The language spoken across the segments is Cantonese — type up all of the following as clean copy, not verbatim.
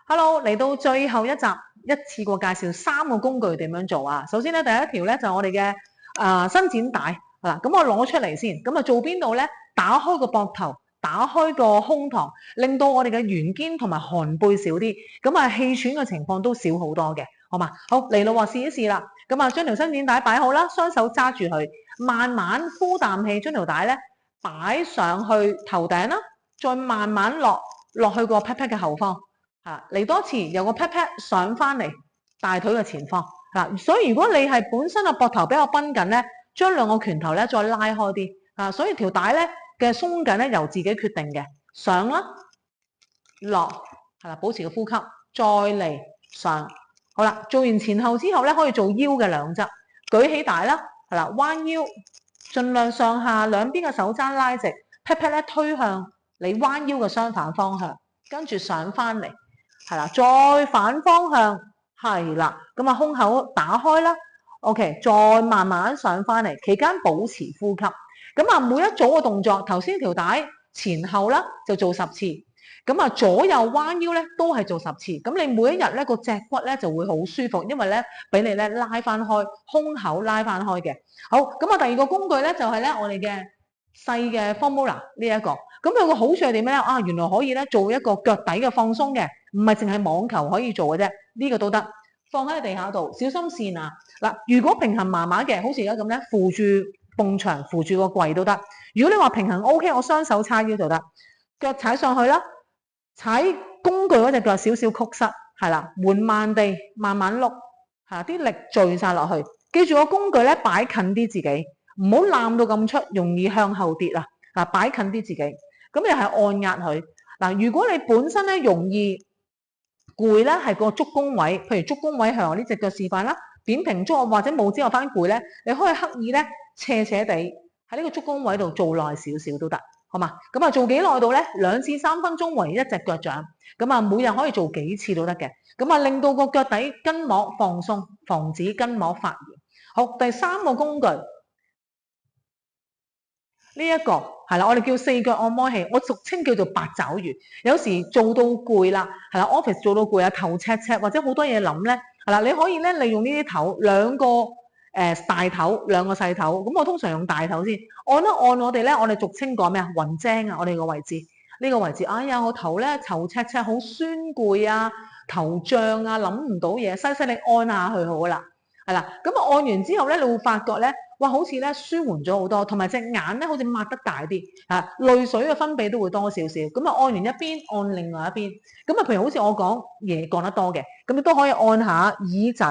Hello，嚟到最後一集，一次過介紹3個工具點樣做啊。首先咧，第一條咧就係我哋嘅伸展帶嗱，咁我攞出嚟先，咁啊做邊度咧？打開個膊頭，打開個胸膛，令到我哋嘅圓肩同埋寒背少啲，咁啊氣喘嘅情況都少好多嘅，好嘛？好嚟咯，試一試啦。咁啊將條伸展帶擺好啦，雙手揸住佢，慢慢呼啖氣，將條帶咧擺上去頭頂啦，再慢慢落去個 pat pat 嘅後方。嚟多次，由個 pat pat 上翻嚟大腿嘅前方所以如果你係本身嘅膊頭比較繃緊咧，將兩個拳頭咧再拉開啲所以條帶咧嘅鬆緊咧由自己決定嘅，上啦落保持個呼吸，再嚟上，好啦，做完前後之後咧可以做腰嘅兩側，舉起帶啦，彎腰，盡量上下兩邊嘅手踭拉直 ，pat pat 咧推向你彎腰嘅相反方向，跟住上翻嚟。再反方向，係啦，咁啊胸口打開啦 ，OK， 再慢慢上翻嚟，期間保持呼吸。咁啊每一組嘅動作，頭先條帶前後啦就做10次，咁啊左右彎腰咧都係做10次。咁你每一日咧個脊骨咧就會好舒服，因為咧俾你咧拉翻開，胸口拉翻開嘅。好，咁啊第二個工具咧就係咧我哋嘅細嘅 formula 呢一個，咁佢個好處係點咧？原來可以咧做一個腳底嘅放鬆嘅。唔係淨係網球可以做嘅啫，呢個都得。放喺地下度，小心線啊！嗱，如果平衡麻麻嘅，好似而家咁咧，扶住埲牆、扶住個櫃都得。如果你話平衡 OK，我雙手叉腰就得，腳踩上去啦，踩工具嗰隻腳少少曲膝，係啦，緩慢地慢慢碌，啲力聚晒落去。記住個工具咧擺近啲自己，唔好攬到咁出，容易向後跌啊！嗱，擺近啲自己，咁又係按壓佢。嗱，如果你本身咧容易攰咧係個足弓位，譬如足弓位向我呢隻腳示範啦，扁平足或者冇之後翻攰咧，你可以刻意咧斜斜地喺呢個足弓位度做耐少少都得，好嘛？咁啊做幾耐度咧？2至3分鐘為一隻腳掌，咁啊每日可以做幾次都得嘅，咁啊令到個腳底筋膜放鬆，防止筋膜發炎。好，第3個工具。呢一個係啦，我哋叫4腳按摩器，我俗稱叫做八爪魚。有時做到攰啦，係啦 ，office 做到攰啊，頭赤赤或者好多嘢諗咧，係啦，你可以咧利用呢啲頭兩個大頭，兩個細頭。咁我通常用大頭先，按一按我哋咧，我哋俗稱講咩啊？暈精啊，我哋個位置呢個位置，哎呀，我頭咧頭赤赤，好酸攰啊，頭脹啊，諗唔到嘢，細細力按下去好啦，係啦。咁啊按完之後咧，你會發覺咧。哇，好似咧舒緩咗好多，同埋隻眼咧好似擘得大啲，淚水嘅分泌都會多少少。咁啊按完一邊，按另外一邊。咁啊譬如好似我講嘢講得多嘅，咁你都可以按下耳仔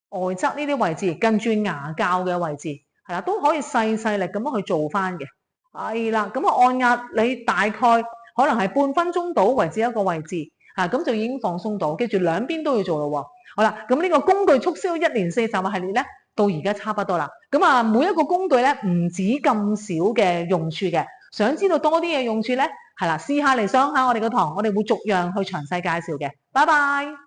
外側呢啲位置，近住牙較嘅位置，係啦，都可以細細力咁樣去做翻嘅。係啦，咁啊按壓你大概可能係半分鐘到為止一個位置，咁就已經放鬆到。記住兩邊都要做咯喎。好啦，咁呢個工具促銷1連4集嘅系列咧。到而家差不多啦，咁啊每一個工具咧唔止咁少嘅用處嘅，想知道多啲嘅用處咧，係啦，試下嚟上下我哋個堂，我哋會逐樣去詳細介紹嘅。拜拜。